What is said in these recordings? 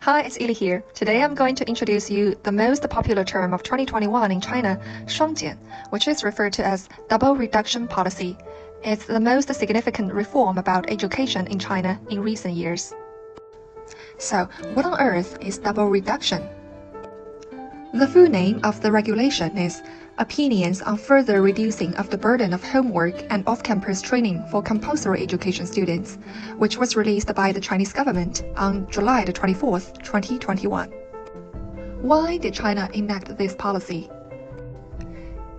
Hi, it's Ili here. Today I'm going to introduce you the most popular term of 2021 in China, 双减, which is referred to as double reduction policy. It's the most significant reform about education in China in recent years. So, what on earth is double reduction? The full name of the regulation is Opinions on Further Reducing of the Burden of Homework and Off-Campus Training for Compulsory Education Students, which was released by the Chinese government on July 24, 2021. Why did China enact this policy?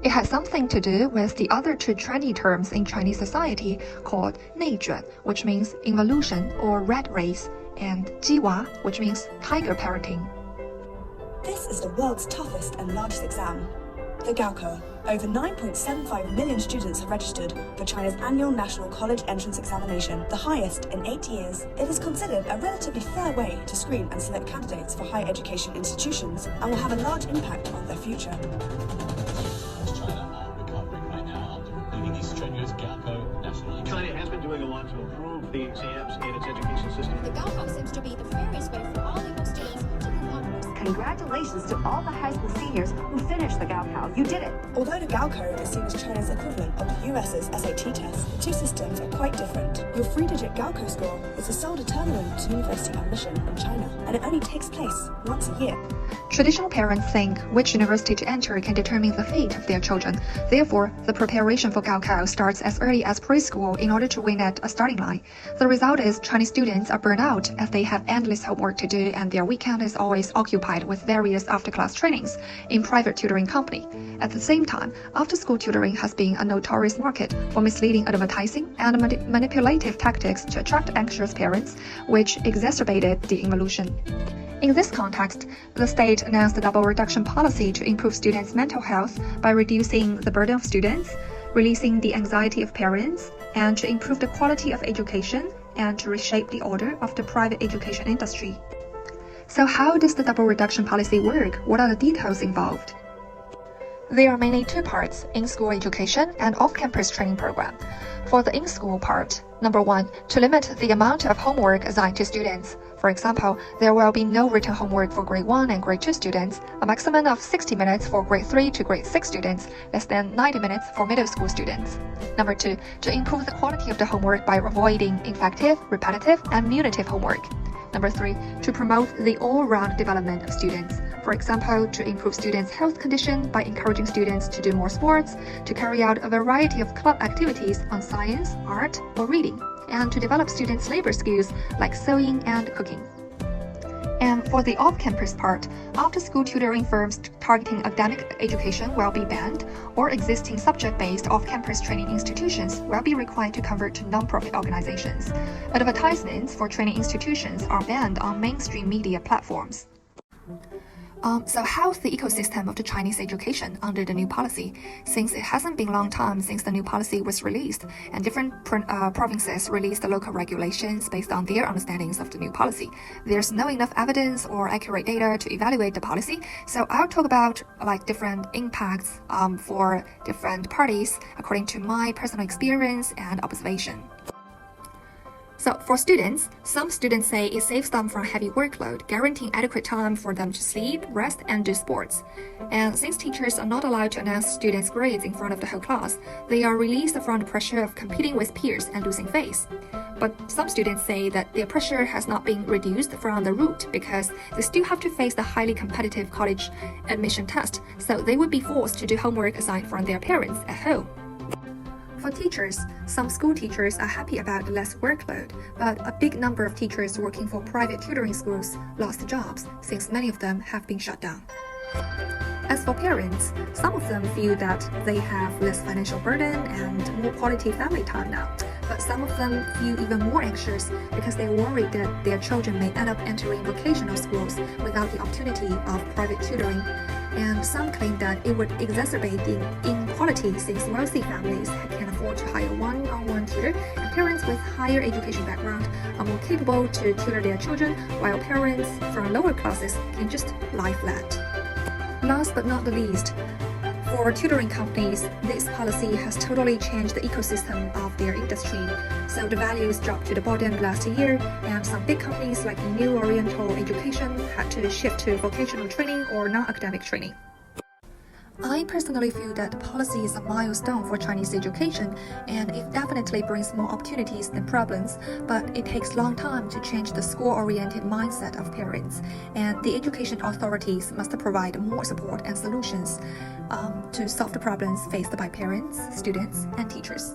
It has something to do with the other two trendy terms in Chinese society called 内卷, which means involution or rat race, and 鸡娃, which means tiger parenting. This is the world's toughest and largest exam. The Gaokao. Over 9.75 million students have registered for China's annual National College Entrance Examination, the highest in 8 years. It is considered a relatively fair way to screen and select candidates for higher education institutions and will have a large impact on their future. China are recovering right now after completing the strenuous Gaokao national. China has been doing a lot to improve the exams in its education system. The Gaokao seems to be the fairest way for all level students to move on. Congratulations to all the high school seniors who finished the Gaokao. You did it! Although the Gaokao is seen as China's equivalent of the US's SAT test, the two systems are quite different. Your 3-digit Gaokao score is the sole determinant to university admission in China, and it only takes place once a year. Traditional parents think which university to enter can determine the fate of their children. Therefore, the preparation for Gaokao starts as early as preschool in order to win at a starting line. The result is Chinese students are burned out as they have endless homework to do and their weekend is always occupied with various after-class trainings in private tutoring company. At the same time, after-school tutoring has been a notorious market for misleading advertising and manipulative tactics to attract anxious parents, which exacerbated the involution. In this context, the state announced a double reduction policy to improve students' mental health by reducing the burden of students, releasing the anxiety of parents, and to improve the quality of education and to reshape the order of the private education industry. So how does the double reduction policy work? What are the details involved? There are mainly two parts, in-school education and off-campus training program. For the in-school part, number 1, to limit the amount of homework assigned to students. For example, there will be no written homework for grade 1 and grade 2 students, a maximum of 60 minutes for grade 3 to grade 6 students, less than 90 minutes for middle school students. Number 2, to improve the quality of the homework by avoiding ineffective, repetitive, and punitive homework. Number 3, to promote the all-round development of students. For example, to improve students' health condition by encouraging students to do more sports, to carry out a variety of club activities on science, art, or reading, and to develop students' labor skills like sewing and cooking. And for the off-campus part, after-school tutoring firms targeting academic education will be banned, or existing subject-based off-campus training institutions will be required to convert to non-profit organizations. Advertisements for training institutions are banned on mainstream media platforms. So how's the ecosystem of the Chinese education under the new policy? Since it hasn't been a long time since the new policy was released, and different provinces released the local regulations based on their understandings of the new policy, there's no enough evidence or accurate data to evaluate the policy. So I'll talk about different impacts for different parties according to my personal experience and observation. So for students, some students say it saves them from heavy workload, guaranteeing adequate time for them to sleep, rest, and do sports. And since teachers are not allowed to announce students' grades in front of the whole class, they are released from the pressure of competing with peers and losing face. But some students say that their pressure has not been reduced from the root because they still have to face the highly competitive college admission test, so they would be forced to do homework assigned from their parents at home. For teachers, some school teachers are happy about less workload, but a big number of teachers working for private tutoring schools lost jobs since many of them have been shut down. As for parents, some of them feel that they have less financial burden and more quality family time now, but some of them feel even more anxious because they are worried that their children may end up entering vocational schools without the opportunity of private tutoring. And some claim that it would exacerbate the inequality since wealthy families can afford to hire one-on-one tutor, and parents with higher education background are more capable to tutor their children, while parents from lower classes can just lie flat. Last but not the least, For tutoring companies, this policy has totally changed the ecosystem of their industry. So the values dropped to the bottom last year, and some big companies like New Oriental Education education had to shift to vocational training or non-academic training. I personally feel that policy is a milestone for Chinese education, and it definitely brings more opportunities than problems, but it takes a long time to change the school-oriented mindset of parents, and the education authorities must provide more support and solutions to solve the problems faced by parents, students, and teachers.